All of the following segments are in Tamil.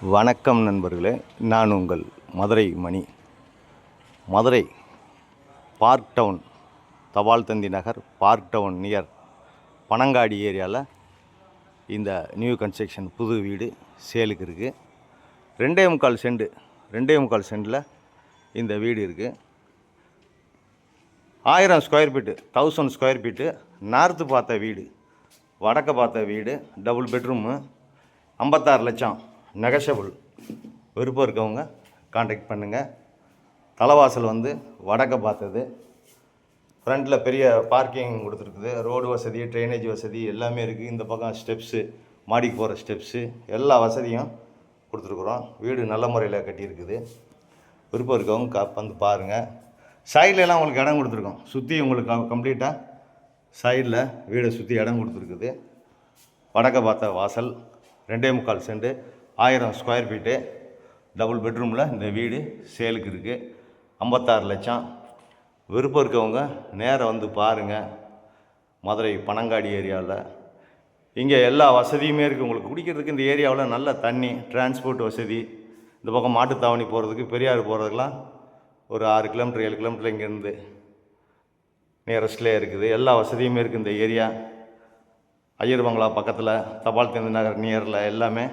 வணக்கம் நண்பர்களே, நான் உங்கள் மதுரை மணி. மதுரை பார்க் டவுன், தபால் தந்தி நகர், பார்க் டவுன் நியர் பனங்காடி ஏரியாவில் இந்த நியூ கன்ஸ்ட்ரக்ஷன் புது வீடு சேலுக்கு இருக்குது. 2.25 சென்டில் இந்த வீடு இருக்குது. 1000 square feet, 1000 square feet. North பார்த்த வீடு, வடக்க பார்த்த வீடு, டபுள் பெட்ரூமு, 56 லட்சம் நெகஷபிள். விருப்பம் இருக்கவங்க காண்டாக்ட் பண்ணுங்கள். தலைவாசல் வந்து வடக்க பார்த்தது. ஃப்ரண்ட்டில் பெரிய பார்க்கிங் கொடுத்துருக்குது. ரோடு வசதி, ட்ரைனேஜ் வசதி எல்லாமே இருக்குது. இந்த பக்கம் ஸ்டெப்ஸு, மாடிக்கு போகிற ஸ்டெப்ஸு, எல்லா வசதியும் கொடுத்துருக்குறோம். வீடு நல்ல முறையில் கட்டியிருக்குது. விருப்பம் இருக்கவங்க வந்து பாருங்கள். சைட்லலாம் உங்களுக்கு இடம் கொடுத்துருக்கோம். சுற்றி உங்களுக்கு கம்ப்ளீட்டாக சைடில் வீடை சுற்றி இடம் கொடுத்துருக்குது. வடக்க பார்த்த வாசல், 2.25 சென்ட், 1000 ஸ்கொயர் ஃபீட்டு, டபுள் பெட்ரூமில் இந்த வீடு சேலுக்கு இருக்குது. 56 லட்சம். விருப்பம் இருக்கவங்க நேராக வந்து பாருங்கள். மதுரை பனங்காடி ஏரியாவில் இங்கே எல்லா வசதியுமே இருக்குது. உங்களுக்கு குடிக்கிறதுக்கு இந்த ஏரியாவில் நல்ல தண்ணி, டிரான்ஸ்போர்ட் வசதி. இந்த பக்கம் மாட்டுத்தாவணி போகிறதுக்கு, பெரியார் போகிறதுக்கெலாம் ஒரு 6 கிலோமீட்டர் 7 கிலோமீட்டர் இங்கேருந்து நியரஸ்ட்லேயே இருக்குது. எல்லா வசதியுமே இருக்குது இந்த ஏரியா. ஐயர் பங்களா பக்கத்தில், தபால் தந்தி நகர் நியரில் எல்லாமே.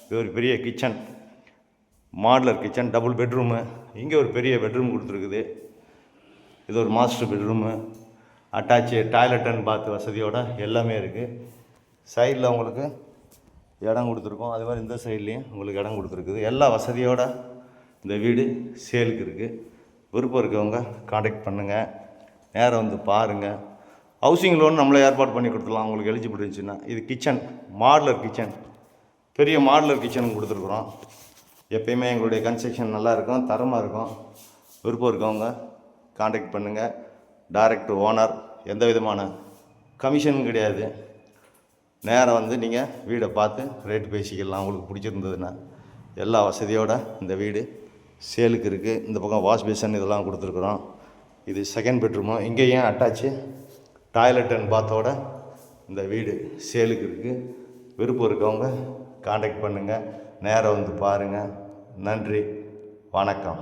இது ஒரு பெரிய kitchen, modular kitchen, double bedroom. இங்கே ஒரு பெரிய பெட்ரூம் கொடுத்துருக்குது. இது ஒரு master bedroom, attach toilet and bath வசதியோடு எல்லாமே இருக்குது. சைடில் உங்களுக்கு இடம் கொடுத்துருக்கோம். அதே மாதிரி இந்த சைட்லேயும் உங்களுக்கு இடம் கொடுத்துருக்குது. எல்லா வசதியோடு இந்த வீடு சேலுக்கு இருக்குது. விருப்பம் இருக்கவங்க காண்டாக்ட் பண்ணுங்கள். நேரம் வந்து பாருங்கள். ஹவுசிங் லோன் நம்மளே ஏற்பாடு பண்ணி கொடுத்துடலாம் உங்களுக்கு எலிஜிபிள் இருந்துச்சுன்னா. இது கிச்சன், மாடுலர் கிச்சன், பெரிய மாடுலர் கிச்சனும் கொடுத்துருக்குறோம். எப்பயுமே எங்களுடைய கன்ஸ்ட்ரக்ஷன் நல்லாயிருக்கும், தரமாக இருக்கும். விருப்பம் இருக்கவங்க காண்டாக்ட் பண்ணுங்கள். டைரக்ட் ஓனர், எந்த விதமான கமிஷனும் கிடையாது. நேராக வந்து நீங்கள் வீடை பார்த்து ரேட்டு பேசிக்கலாம். உங்களுக்கு பிடிச்சிருந்ததுன்னா எல்லா வசதியோடு இந்த வீடு சேலுக்கு இருக்குது. இந்த பக்கம் வாஷ் பேசன் இதெல்லாம் கொடுத்துருக்குறோம். இது செகண்ட் பெட்ரூமு. இங்கேயும் அட்டாச்சு டாய்லெட் அண்ட் பாத்தோட இந்த வீடு சேலுக்கு இருக்குது. விருப்பம் இருக்கவங்க காண்டாக்ட் பண்ணுங்கள். நேராக வந்து பாருங்கள். நன்றி, வணக்கம்.